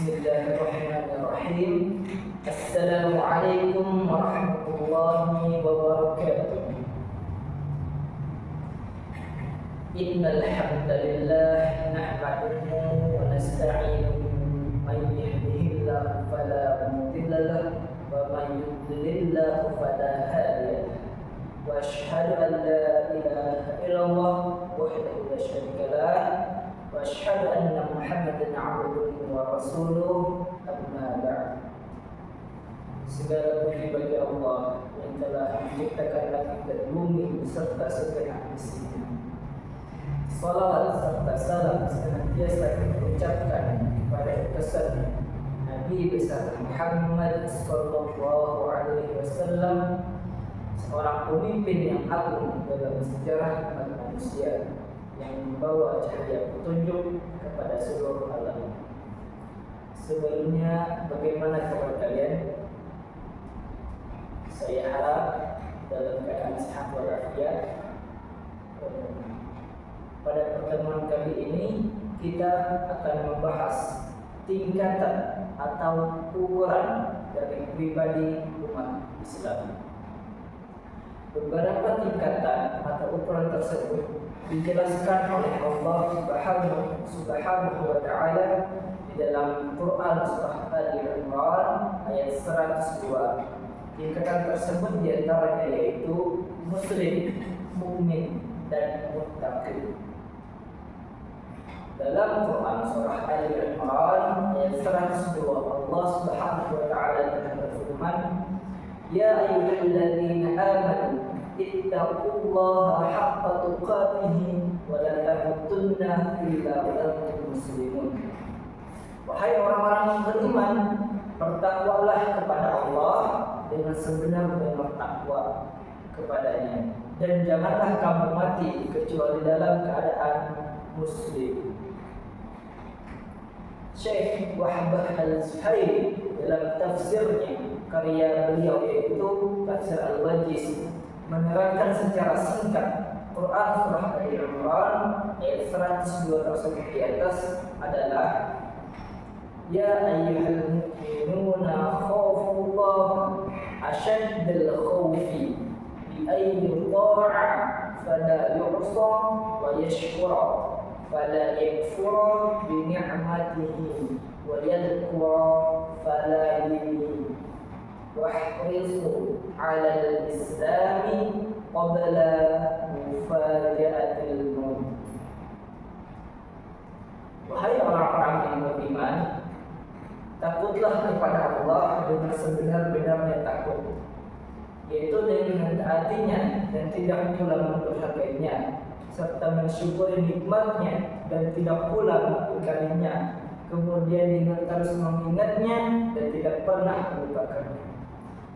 Bismillahirrahmanirrahim. Assalamualaikum warahmatullahi wabarakatuh. Innal hamdalillah nahmaduhu wa nasta'inuhu man yahdihillahu fala mudilla lahu wa man yudlil fala hadiya lahu. Wa asyhadu an la ilaha illallah wahdahu la syarika lahu wa asyhadu anna Muhammadan 'abduhu wa rasuluh. Amma ba'd. Segala puji bagi Allah yang telah menciptakan langit dan bumi beserta segenap isinya. Salawat serta salam senantiasa diucapkan kepada pesan Nabi besar Muhammad sallallahu alaihi wasallam, seorang pemimpin yang agung dalam sejarah umat manusia, yang membawa cahaya petunjuk kepada seluruh alam. Sebelumnya, bagaimana kabar kalian? Saya harap dalam keadaan sehat walafiat. Pada pertemuan kali ini kita akan membahas tingkatan atau ukuran dari pribadi umat Islam. Beberapa tingkatan atau ukuran tersebut dijelaskan oleh Allah Subhanahu wa Ta'ala di dalam Quran surah Al-Imran ayat 102. Tingkatan tersebut diantaranya yaitu Muslim, Mukmin, dan Muttaqi. Dalam Quran surah Al-Imran ayat 102, Allah Subhanahu wa Ta'ala telah berfirman, Ya ayyuhalladzina amanu ittaqullaha haqqa tuqatih wa la tamutunna illa wa antum muslimun. Wahai orang-orang yang beriman, bertakwalah kepada Allah dengan sebenar-benar takwa kepadanya, dan janganlah kamu mati kecuali dalam keadaan muslim. Syekh Wahbah Al-Zuhairi dalam tafsirnya, karya beliau yaitu Tafsir Al-Wajiz, menerangkan secara singkat Quran surah Al-Imran ayat 102 tersebut di atas adalah, Ya ayyuhal mu'minuna khawfullah asyaddal khawfi bi ayyi ta'a fala yu'sa wa yashkura fala yakfura bi ni'matihi wa yadhkura fala yudhi wahrisu 'ala al-islami qabla mufaja'atil maut. Wahai orang-orang yang beriman, takutlah kepada Allah dengan sebenar-benarnya takut, yaitu dengan taatinya dan tidak pula mendurhakainya, serta mensyukuri nikmatnya dan tidak pula mengingkarinya, kemudian dengan terus mengingatnya dan tidak pernah melupakannya.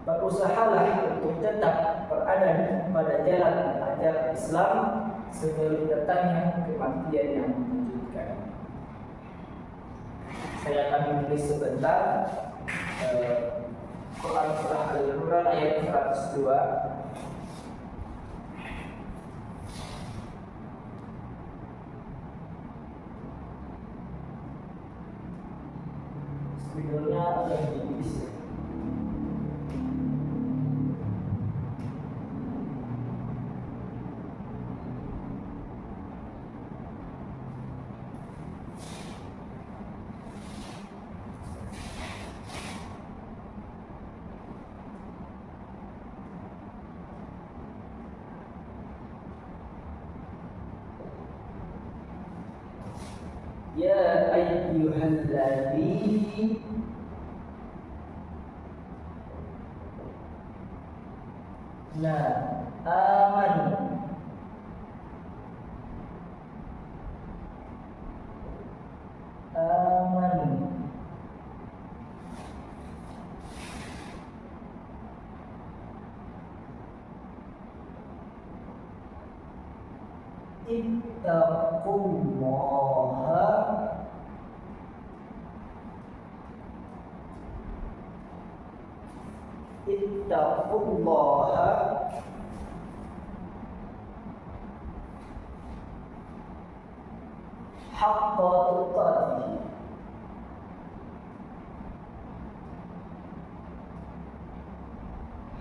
Berusahalah untuk tetap berada pada jalan ajaran Islam sebelum datangnya kematian yang mengejutkan. Saya akan menulis sebentar Quran surah Al-Imran ayat 102. Judulnya adalah Iblis. Ya ayyuhalladzina amanu ittaqullaha haqqa tuqatih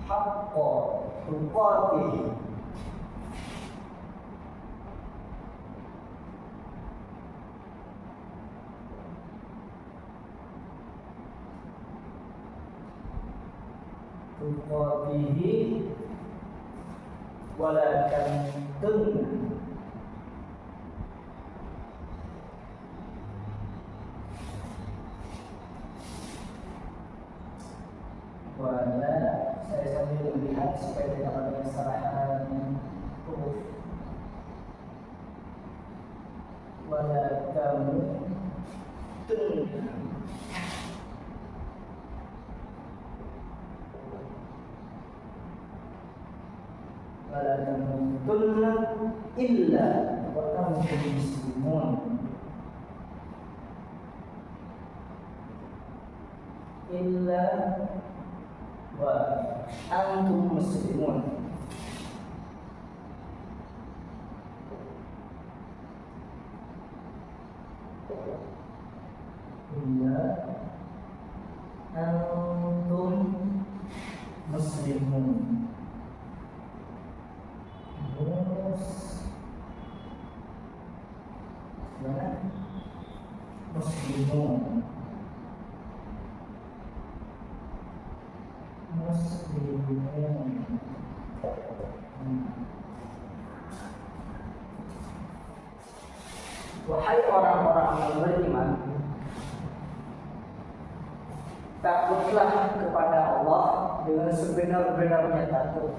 haqqa tuqatih. Tuqatihi wala tamutun wala, saya sambil melihat supaya tidak ada kesalahan huruf. Wala tamutun wala tamutunna illa wa antum muslimun. Illa wa antum muslimun. Illa antum muslimun. Muslimun. Wahai orang-orang yang beriman, takutlah kepada Allah dengan sebenar-benarnya takut.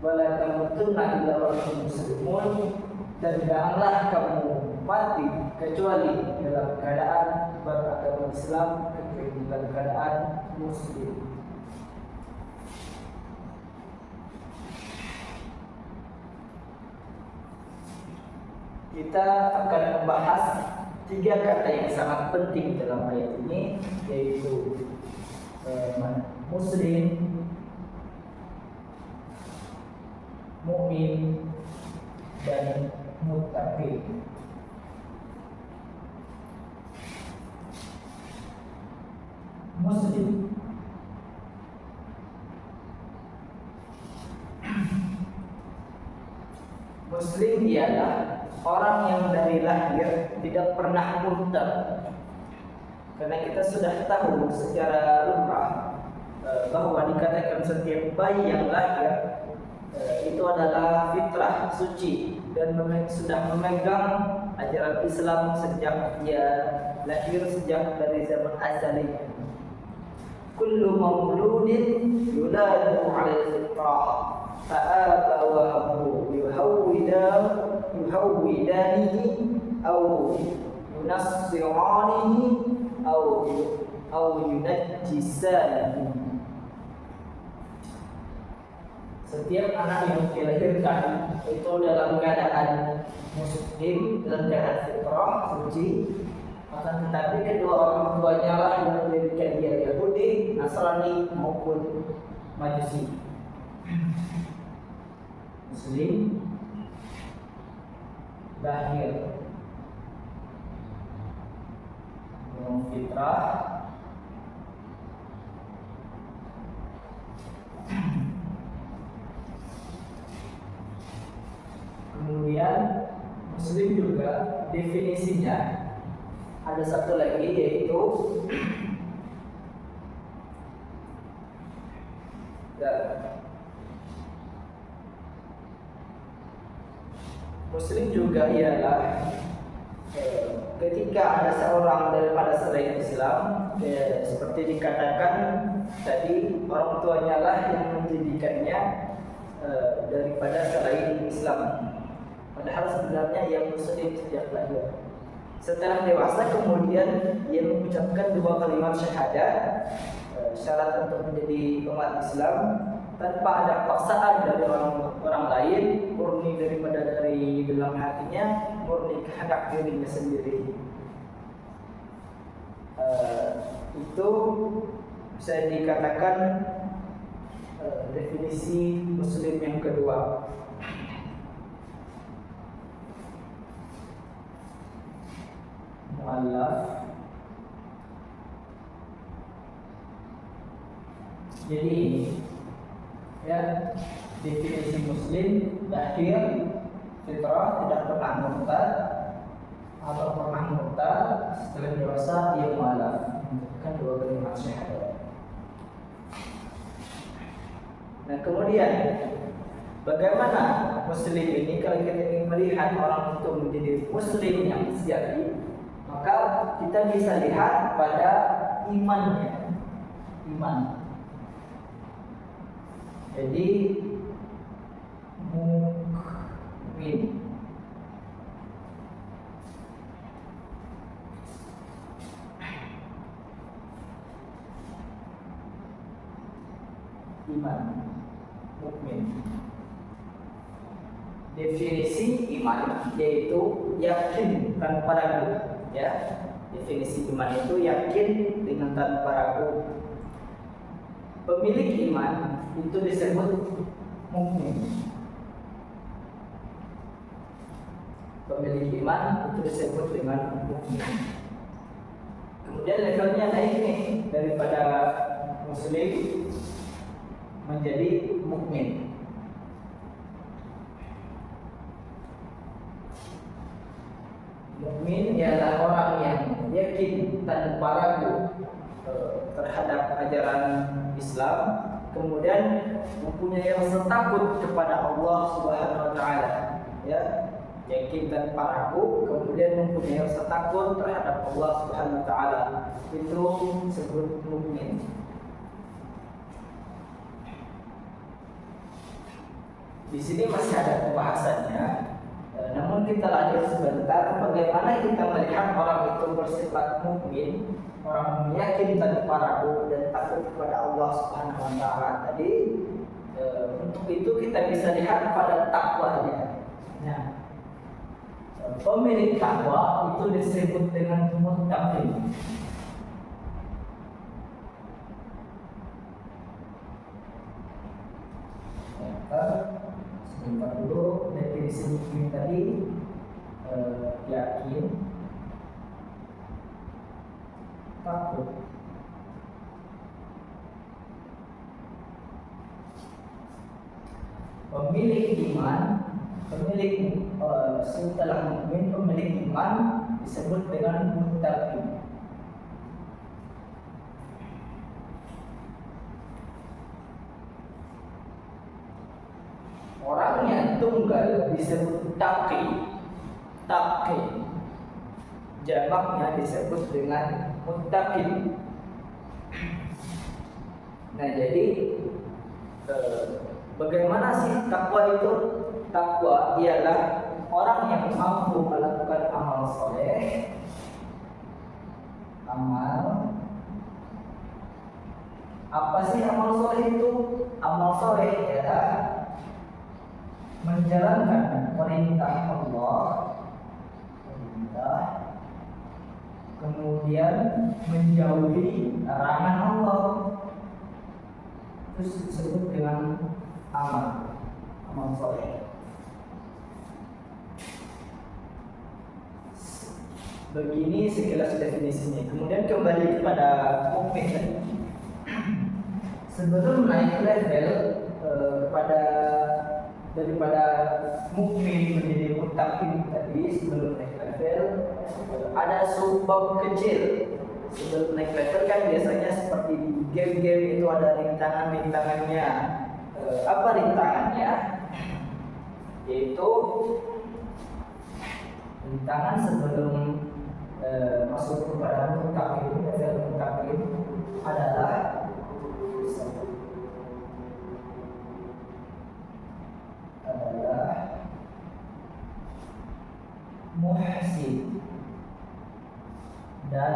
Wala tamutunna illa wa antum muslimun, dan janganlah kamu mati kecuali dalam keadaan beragama Islam, kecuali dalam keadaan Muslim. Kita akan membahas 3 kata yang sangat penting dalam ayat ini, yaitu Muslim, mukmin, dan muttaqin. Muslim, Muslim ialah orang yang dari lahir tidak pernah murtad. Karena kita sudah tahu secara lumrah bahwa dikatakan setiap bayi yang lahir itu adalah fitrah suci dan sudah memegang ajaran Islam sejak dia lahir, sejak dari zaman azali. Kullu mauludin yuladu 'ala al-fitrah fa'abawahu yuhawwidanihi aw yunassiranihi aw yunajjisanihi. Setiap anak yang dilahirkan itu dalam keadaan muslim, dalam keadaan fitrah suci. Akan tetapi kedua orang tuanya lah yang menjadikan dia Yahudi, Nasrani maupun Majusi. Muslim lahir dengan fitrah, kemudian Muslim juga definisinya ada satu lagi, yaitu Muslim juga ialah ketika ada seorang daripada selain Islam, seperti dikatakan tadi, orang tuanya lah yang menjadikannya daripada selain Islam, padahal sebenarnya ia Muslim sejak lahir. Setelah dewasa kemudian ia mengucapkan 2 kalimat syahadat, syarat untuk menjadi umat Islam tanpa ada paksaan dari orang lain, murni dari dalam hatinya, murni kehendak dirinya sendiri. Itu bisa dikatakan definisi Muslim yang kedua. Mu'allaf Jadi ini ya definisi muslim: lahir fitrah, tidak pernah murtad atau pernah murtad, setelah dewasa ia mualaf, mengucapkan dua kalimat syahadat. Nah kemudian bagaimana muslim ini kalau kita ingin melihat orang itu menjadi muslim yang sejati, maka kita bisa lihat pada imannya. Iman. Jadi mukmin. Iman, mukmin. Definisi iman yaitu yakin tanpa ragu, ya. Definisi iman itu yakin dengan tanpa ragu. Pemilik iman itu disebut mukmin. Pemilik iman itu disebut dengan mukmin. Kemudian levelnya naik nih daripada muslim menjadi mukmin. Mukmin ialah orang yang yakin tanpa ragu terhadap ajaran Islam, kemudian mempunyai rasa takut kepada Allah Subhanahu wa taala, ya. Yakin tanpa ragu, kemudian mempunyai rasa takut terhadap Allah Subhanahu wa taala. Itu disebut mukmin. Di sini masih ada pembahasannya. Namun kita lanjut sebentar, bagaimana kita melihat orang itu bersifat mukmin, orang yakin tanpa ragu dan takut kepada Allah Subhanahu wa taala tadi. Untuk itu kita bisa lihat pada takwanya. Nah, pemilik takwa itu disebut dengan muttaqin. Sebentar dulu, definisi mukmin tadi yakin, takut, pemilik iman, setelah mukmin, pemilik iman disebut dengan muttaqin. Orang yang tunggal disebut taqi. Taqi. Jamaknya disebut dengan muttaqin. Nah, jadi bagaimana sih takwa itu? Takwa ialah orang yang mampu melakukan amal soleh. Apa sih amal soleh itu? Amal soleh ialah menjalankan perintah Allah, kemudian menjauhi larangan Allah. Terus disebut dengan amal soleh. Begini sekilas definisinya. Kemudian kembali kepada mukmin. Sebelum naik level daripada mukmin menjadi muttaqin tadi, sebelum naik level ada subbab kecil. Sebelum naik level kan biasanya seperti di game-game itu ada rintangannya. Apa rintangannya? Yaitu rintangan sebelum masuk kepada muttaqin, level muttaqin adalah muhsin dan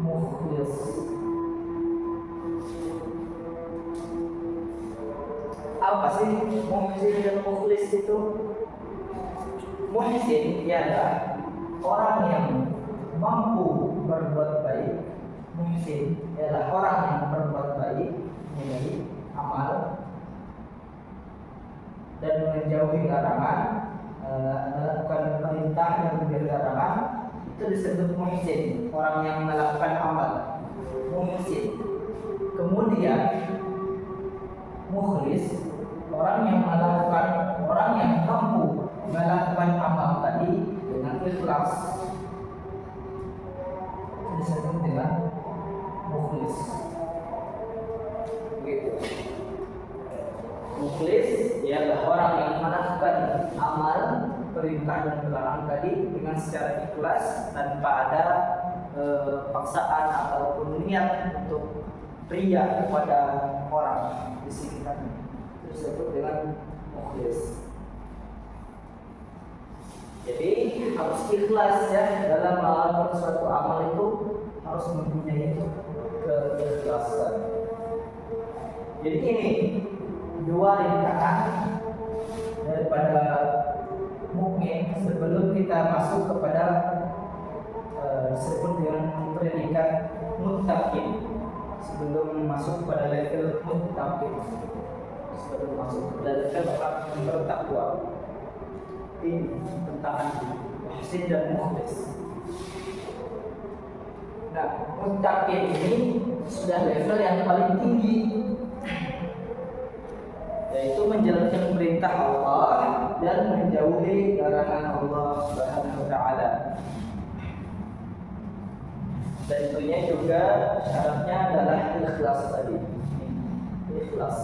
mukhlis. Apa sih muhsin dan mukhlis itu? Muhsin ialah orang yang mampu berbuat baik. Muhsin ialah orang yang berbuat baik, menjadi amal dan menjauhi larangan, melakukan perintah yang menjadi larangan. Itu itu disebut muhsin, orang yang melakukan amal. Muhsin. Kemudian mukhlis, orang yang mampu melakukan amal tadi dengan ikhlas, itu disebut dengan mukhlis. Begitu. Mukhlis ialah orang yang melakukan amal perintah dan larangan tadi dengan secara ikhlas tanpa ada paksaan ataupun niat untuk ria kepada orang di sekitarnya. Itu disebut dengan mukhlis. Jadi harus ikhlas ya dalam melakukan suatu amal, itu harus mempunyai keikhlasan. Jadi ini dua rintangan daripada mukmin sebelum kita masuk kepada disebut dengan predikat muttaqin, sebelum masuk pada level muttaqin, sebelum masuk pada level orang yang bertakwa. Ini tentang muhsin dan mukhlis. Nah, muttaqin ini sudah level yang paling tinggi, yaitu menjalankan perintah Allah dan menjauhi larangan Allah Subhanahu wa taala. Dan tentunya juga syaratnya adalah ikhlas tadi. Ikhlas.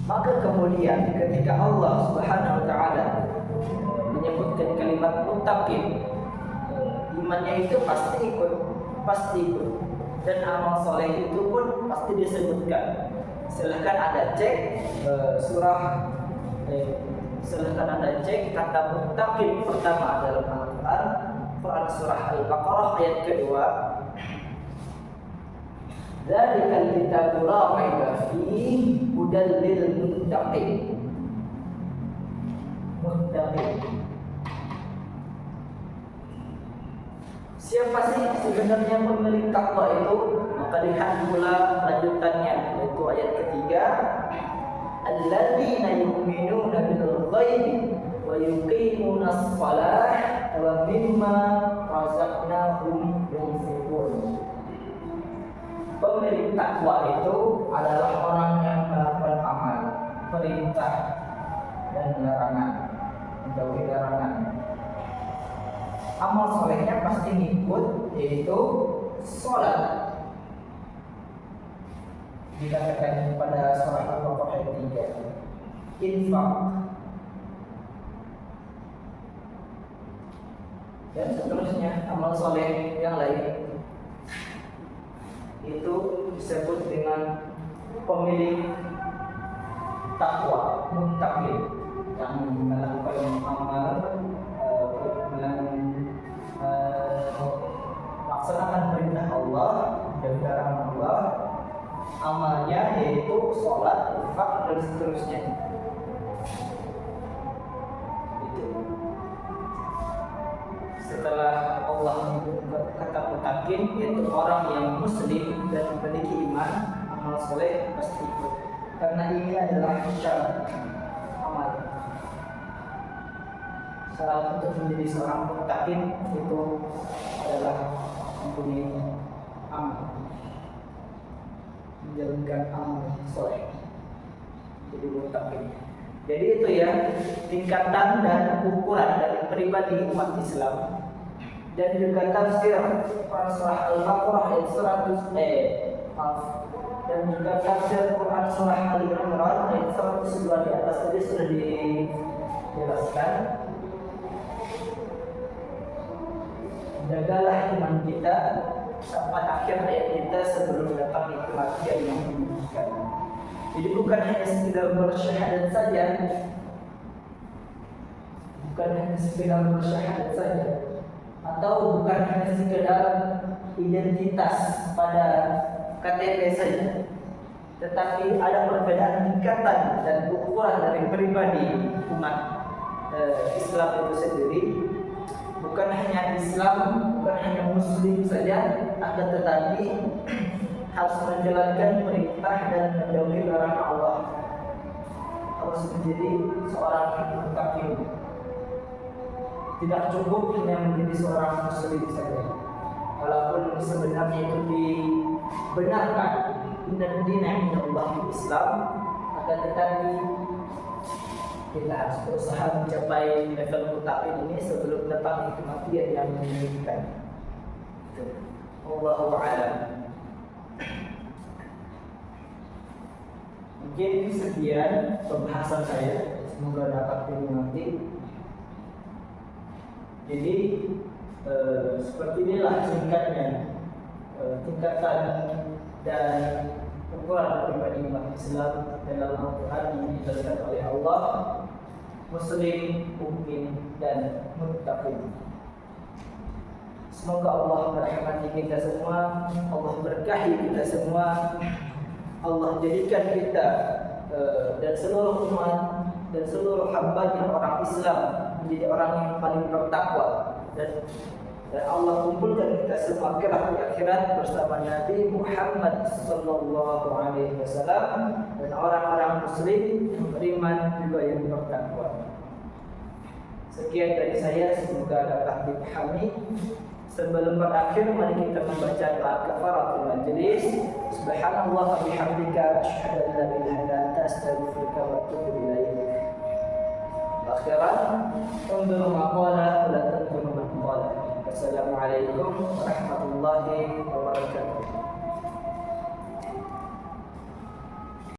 Maka kemudian ketika Allah Subhanahu wa taala menyebutkan kalimat muttaqin, imannya itu pasti ikut. Dan amal soleh itu pun pasti disebutkan. Silahkan ada cek silahkan ada cek kata muttaqin pertama dalam Al-Quran, Quran surah Al-Baqarah ayat kedua. Dzalikal kitabu la raiba fihi hudal lil muttaqin. Muttaqin. Siapa sih sebenarnya pemilik takwa itu? Maka lihat pula lanjutannya, yaitu ayat ketiga. Alladzina yu'minuna bil ghaibi wa yuqimunas shalah wa mimma razaqnahum yunfiqun. Pemilik takwa itu adalah orang yang melakukan amal, perintah dan larangan, menjauhi larangan. Amal solehnya pasti ngikut, yaitu sholat. Dikatakan pada surah Al-Baqarah ayat 3, infak, dan seterusnya amal soleh yang lain itu disebut dengan pemilik takwa, muttaqin, yang melakukan amal, melaksanakan perintah Allah dan larangan Allah. Amalnya yaitu sholat, infak, dan seterusnya. Itu. Setelah Allah menyebut kata muttaqin, yaitu orang yang muslim dan memiliki iman, amal soleh pasti ikut. Karena ini adalah syarat amal. Syarat untuk menjadi seorang muttaqin itu adalah mempunyai amal, menjalankan amal soleh, jadi muttaqin. Jadi itu ya tingkatan dan ukuran dari pribadi umat Islam. Dan juga tafsir Quran surah Al-Baqarah ayat 100 dan juga tafsir Quran surah Al-Imran ayat 102 di atas tadi sudah dijelaskan. Jagalah iman kita sampai akhir hayat kita sebelum datang kematian yang menyedihkan. Jadi bukan hanya sekedar bersyahadat saja, atau bukan hanya sekedar identitas pada KTP saja, tetapi ada perbedaan tingkatan dan ukuran dari pribadi umat Islam itu sendiri. Bukan hanya Islam, bukan hanya Muslim saja, akan tetapi harus menjalankan perintah dan menjauhi larangan Allah. Harus menjadi seorang muttaqin. tidak cukup hanya menjadi seorang muslim saja. Walaupun sebenarnya itu dibenarkan, inna dina indallahi Islam, akan tetapi kita harus berusaha mencapai level mutakin ini sebelum datang kematian yang menyedihkan. Wallahu a'lam. Mungkin sekian pembahasan saya, semoga dapat dimengerti. Jadi seperti inilah singkatnya tingkatan dan ukuran pribadi umat Islam dalam Al-Quran yang dijelaskan oleh Allah: Muslim, mukmin, dan muttaqin. Semoga Allah merahmati kita semua, Allah berkahi kita semua, Allah jadikan kita dan seluruh umat dan seluruh hamba-Nya orang Islam menjadi orang yang paling bertakwa, dan Allah kumpulkan kita semua kelak di akhirat bersama Nabi Muhammad sallallahu alaihi wasallam dan orang-orang muslim yang beriman juga yang bertakwa. Sekian dari saya, semoga dapat dipahami. Sebelum berakhir, mari kita membaca doa kafaratul majlis. Subhanallah wa bihamdika, asyhadu an la ilaha illa anta, astaghfiruka wa atubu ilaik. Akhiran, unzuru ma qala wa la tanzuru man qala. Assalamualaikum warahmatullahi